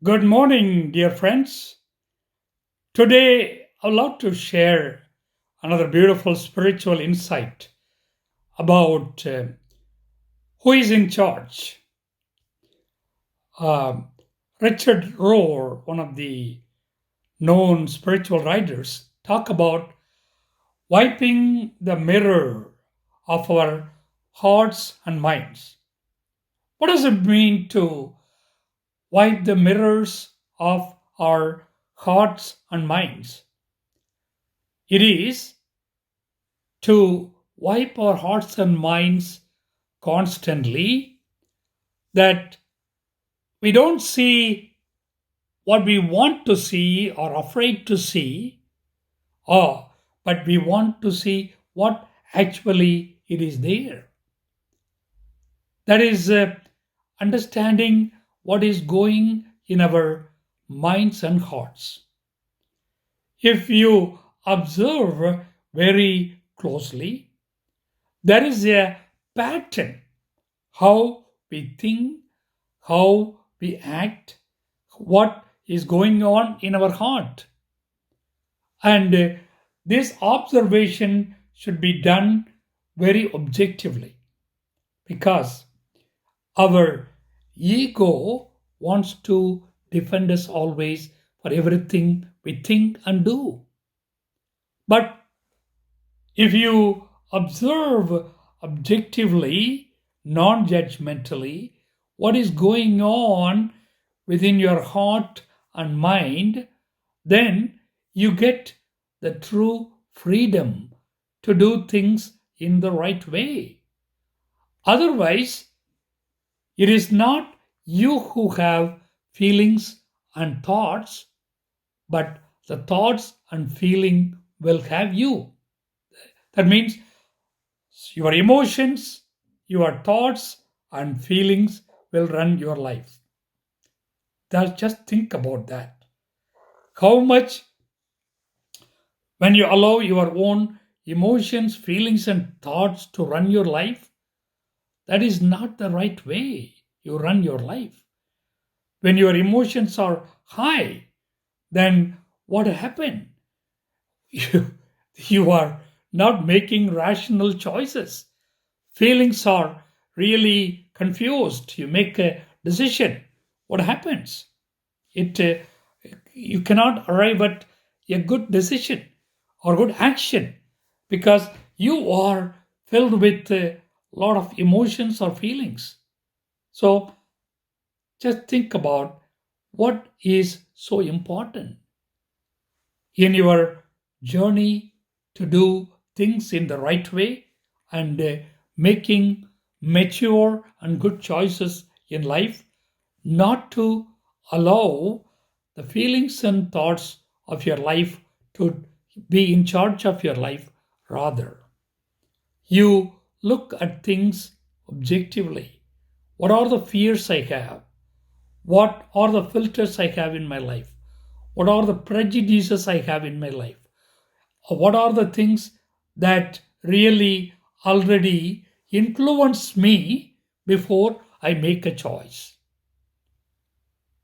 Good morning, dear friends. Today, I would love to share another beautiful spiritual insight about who is in charge. Um, Richard Rohr, one of the known spiritual writers, talk about wiping the mirror of our hearts and minds. What does it mean to wipe the mirrors of our hearts and minds? It is to wipe our hearts and minds constantly that we don't see what we want to see or afraid to see, or but we want to see what actually it is there. That is understanding what is going in our minds and hearts. If you observe very closely, there is a pattern how we think, how we act, what is going on in our heart. And this observation should be done very objectively because our ego wants to defend us always for everything we think and do. But if you observe objectively, non judgmentally, what is going on within your heart and mind, then you get the true freedom to do things in the right way. Otherwise, it is not you who have feelings and thoughts, but the thoughts and feeling will have you. That means your emotions, your thoughts, and feelings will run your life. Just think about that. How much, when you allow your own emotions, feelings, and thoughts to run your life, that is not the right way you run your life. When your emotions are high, then what happened? You, you are not making rational choices. Feelings are really confused. You make a decision. What happens? It You cannot arrive at a good decision or good action because you are filled with a lot of emotions or feelings. So just think about what is so important in your journey to do things in the right way and making mature and good choices in life, not to allow the feelings and thoughts of your life to be in charge of your life. Rather, you look at things objectively. What are the fears I have? What are the filters I have in my life? What are the prejudices I have in my life? What are the things that really already influence me before I make a choice?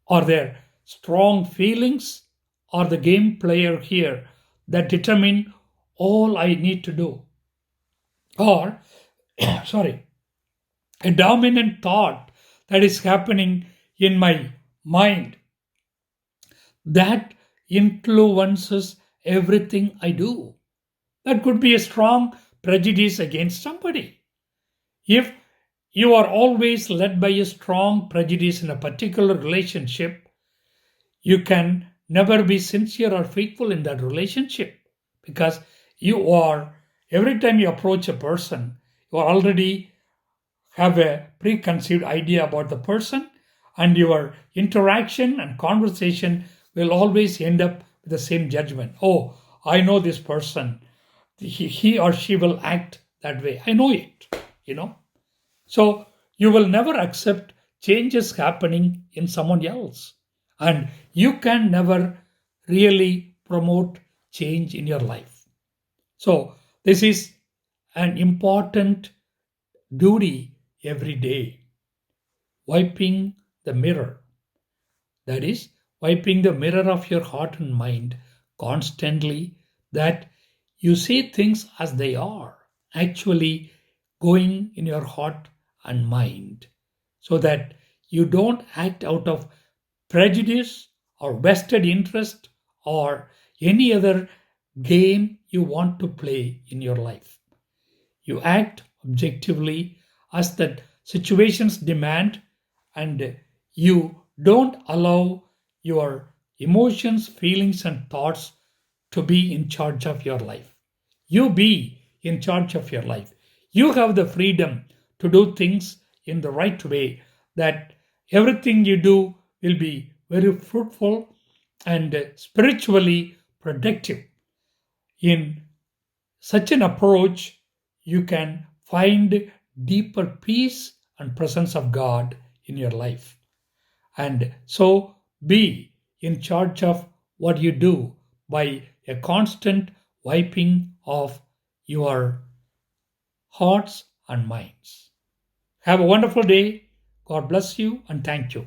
Are there strong feelings or the game player here that determine all I need to do? Or, sorry, a dominant thought that is happening in my mind that influences everything I do? That could be a strong prejudice against somebody. If you are always led by a strong prejudice in a particular relationship, you can never be sincere or faithful in that relationship because you are, every time you approach a person, you are already have a preconceived idea about the person, and your interaction and conversation will always end up with the same judgment. Oh, I know this person. He or she will act that way. I know it. So you will never accept changes happening in someone else. And you can never really promote change in your life. So this is an important duty every day, wiping the mirror. That is, wiping the mirror of your heart and mind constantly, that you see things as they are, actually going in your heart and mind, so that you don't act out of prejudice or vested interest or any other game you want to play in your life. You act objectively as that situations demand, and you don't allow your emotions, feelings, and thoughts to be in charge of your life. You be in charge of your life. You have the freedom to do things in the right way, that everything you do will be very fruitful and spiritually productive. In such an approach, you can find deeper peace and presence of God in your life. And so be in charge of what you do by a constant wiping of your hearts and minds. Have a wonderful day. God bless you and thank you.